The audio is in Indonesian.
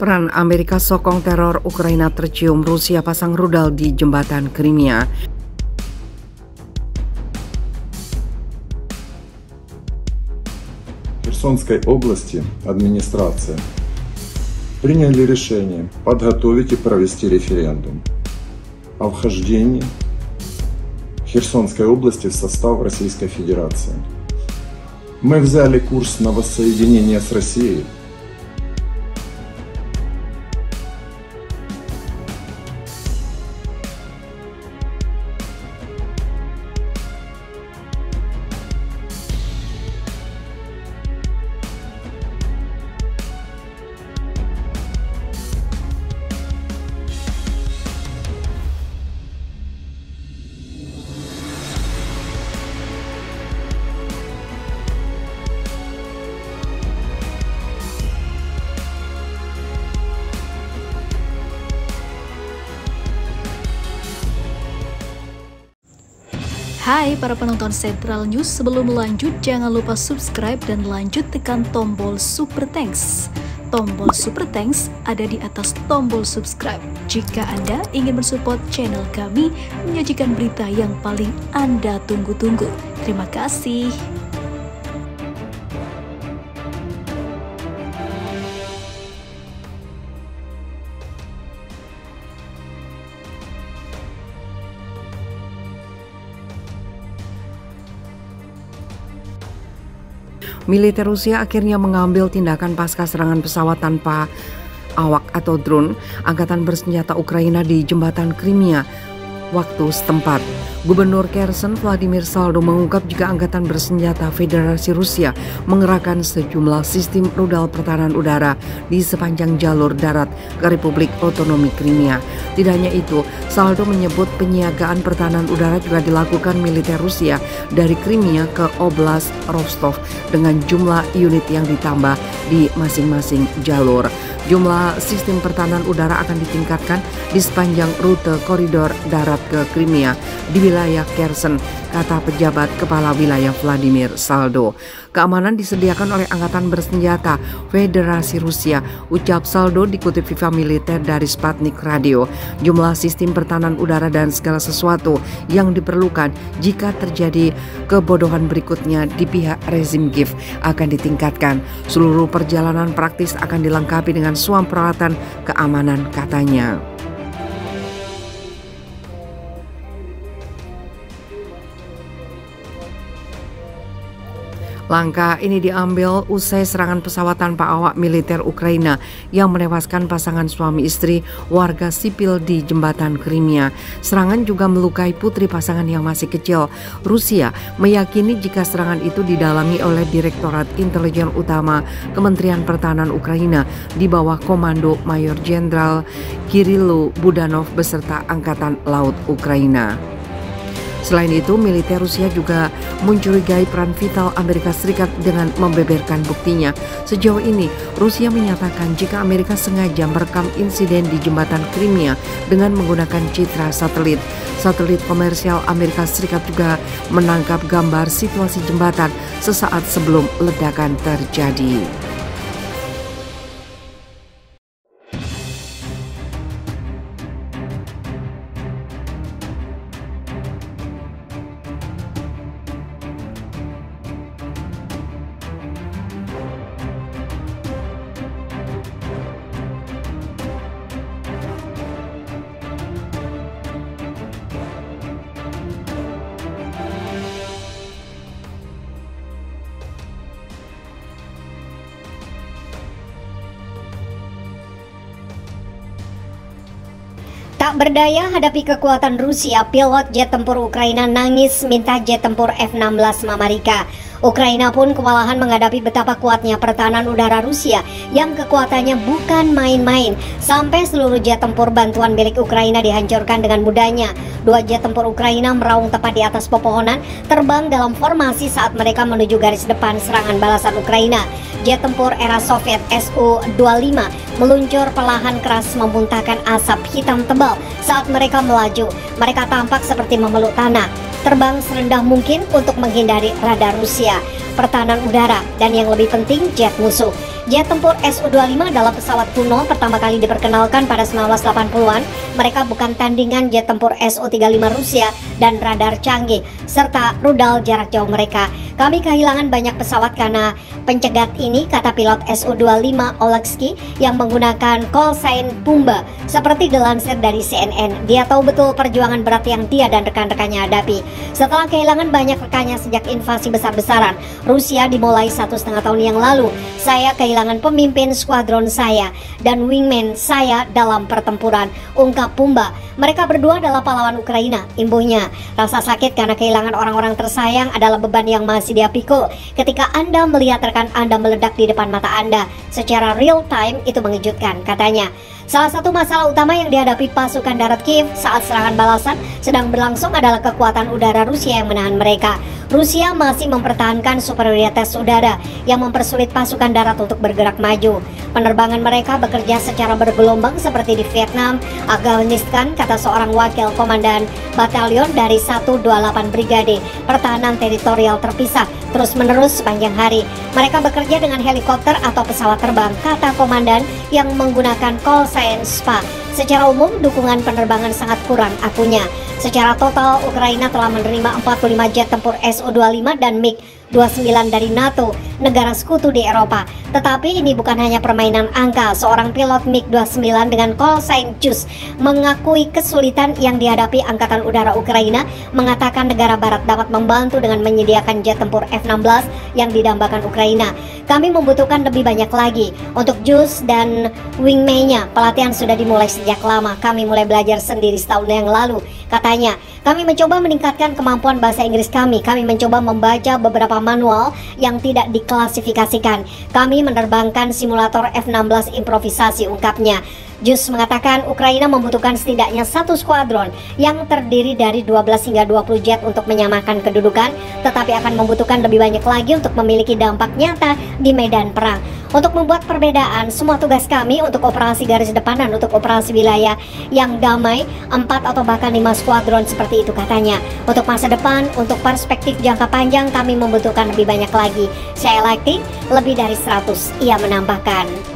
Peran Amerika sokong teror Ukraina tercium, Rusia pasang rudal di jembatan Crimea. В Херсонской области администрация приняли решение подготовить и провести референдум о вхождении Херсонской области в состав Российской Федерации. Мы взяли курс на воссоединение с Россией. Hai para penonton Sentral News, sebelum lanjut jangan lupa subscribe dan lanjut tekan tombol Super Thanks. Tombol Super Thanks ada di atas tombol subscribe. Jika Anda ingin mensupport channel kami menyajikan berita yang paling Anda tunggu-tunggu. Terima kasih. Militer Rusia akhirnya mengambil tindakan pasca serangan pesawat tanpa awak atau drone angkatan bersenjata Ukraina di jembatan Crimea waktu setempat. Gubernur Kherson Vladimir Saldo mengungkap jika angkatan bersenjata Federasi Rusia mengerahkan sejumlah sistem rudal pertahanan udara di sepanjang jalur darat ke Republik Otonomi Crimea. Tidak hanya itu, Saldo menyebut penyiagaan pertahanan udara juga dilakukan militer Rusia dari Crimea ke Oblast Rostov dengan jumlah unit yang ditambah di masing-masing jalur. Jumlah sistem pertahanan udara akan ditingkatkan di sepanjang rute koridor darat ke Crimea di wilayah Kherson, kata pejabat kepala wilayah Vladimir Saldo. Keamanan disediakan oleh angkatan bersenjata Federasi Rusia, ucap Saldo dikutip Viva Militer dari Sputnik Radio. Jumlah sistem pertahanan udara dan segala sesuatu yang diperlukan jika terjadi kebodohan berikutnya di pihak rezim Kiev akan ditingkatkan. Seluruh perjalanan praktis akan dilengkapi dengan semua peralatan keamanan, katanya. Langkah ini diambil usai serangan pesawat tanpa awak militer Ukraina yang menewaskan pasangan suami istri warga sipil di jembatan Crimea. Serangan juga melukai putri pasangan yang masih kecil. Rusia meyakini jika serangan itu didalangi oleh Direktorat Intelijen Utama Kementerian Pertahanan Ukraina di bawah komando Mayor Jenderal Kirilo Budanov beserta Angkatan Laut Ukraina. Selain itu, militer Rusia juga mencurigai peran vital Amerika Serikat dengan membeberkan buktinya. Sejauh ini, Rusia menyatakan jika Amerika sengaja merekam insiden di jembatan Crimea dengan menggunakan citra satelit. Satelit komersial Amerika Serikat juga menangkap gambar situasi jembatan sesaat sebelum ledakan terjadi. Tak berdaya hadapi kekuatan Rusia, pilot jet tempur Ukraina nangis minta jet tempur F-16 Mamarika. Ukraina pun kewalahan menghadapi betapa kuatnya pertahanan udara Rusia yang kekuatannya bukan main-main. Sampai seluruh jet tempur bantuan milik Ukraina dihancurkan dengan mudahnya. Dua jet tempur Ukraina meraung tepat di atas pepohonan, terbang dalam formasi saat mereka menuju garis depan serangan balasan Ukraina. Jet tempur era Soviet Su-25 meluncur perlahan keras memuntahkan asap hitam tebal saat mereka melaju. Mereka tampak seperti memeluk tanah, terbang serendah mungkin untuk menghindari radar Rusia. pertahanan udara, dan yang lebih penting jet musuh. Jet tempur Su-25 adalah pesawat kuno pertama kali diperkenalkan pada 1980-an. Mereka bukan tandingan jet tempur Su-35 Rusia dan radar canggih, serta rudal jarak jauh mereka. Kami kehilangan banyak pesawat karena pencegat ini, kata pilot Su-25 Oleksky yang menggunakan call sign Pumba. Seperti dilansir dari CNN, dia tahu betul perjuangan berat yang dia dan rekan-rekannya hadapi. Setelah kehilangan banyak rekannya sejak invasi besar-besaran Rusia dimulai 1,5 tahun yang lalu, saya kehilangan pemimpin skuadron saya dan wingman saya dalam pertempuran, ungkap Pumba. Mereka berdua adalah pahlawan Ukraina, imbuhnya. Rasa sakit karena kehilangan orang-orang tersayang adalah beban yang masih dia pikul. Ketika Anda melihat rekan Anda meledak di depan mata Anda secara real time, itu mengejutkan, katanya. Salah satu masalah utama yang dihadapi pasukan darat Kiev saat serangan balasan sedang berlangsung adalah kekuatan udara Rusia yang menahan mereka. Rusia masih mempertahankan superioritas udara yang mempersulit pasukan darat untuk bergerak maju. Penerbangan mereka bekerja secara bergelombang seperti di Vietnam, Afghanistan, kata seorang wakil komandan batalion dari 128 Brigade Pertahanan Teritorial Terpisah, terus-menerus sepanjang hari. Mereka bekerja dengan helikopter atau pesawat terbang, kata komandan yang menggunakan call sign SPA. Secara umum, dukungan penerbangan sangat kurang, akunya. Secara total, Ukraina telah menerima 45 jet tempur Su-25 dan MiG-29 dari NATO, negara sekutu di Eropa. Tetapi ini bukan hanya permainan angka. Seorang pilot MiG-29 dengan call sign JUS mengakui kesulitan yang dihadapi Angkatan Udara Ukraina, mengatakan negara barat dapat membantu dengan menyediakan jet tempur F-16 yang didambakan Ukraina. Kami membutuhkan lebih banyak lagi untuk JUS dan wingman-nya. Pelatihan sudah dimulai sejak lama. Kami mulai belajar sendiri setahun yang lalu, katanya. Kami mencoba meningkatkan kemampuan bahasa Inggris kami. Kami mencoba membaca beberapa manual yang tidak diklasifikasikan. Kami menerbangkan simulator F-16 improvisasi, ungkapnya. JUS mengatakan Ukraina membutuhkan setidaknya 1 skuadron yang terdiri dari 12 hingga 20 jet untuk menyamakan kedudukan, tetapi akan membutuhkan lebih banyak lagi untuk memiliki dampak nyata di medan perang. Untuk membuat perbedaan, semua tugas kami untuk operasi garis depan dan untuk operasi wilayah yang damai, 4 atau bahkan 5 skuadron seperti itu, katanya. Untuk masa depan, untuk perspektif jangka panjang, kami membutuhkan lebih banyak lagi. Saya yakin lebih dari 100, ia menambahkan.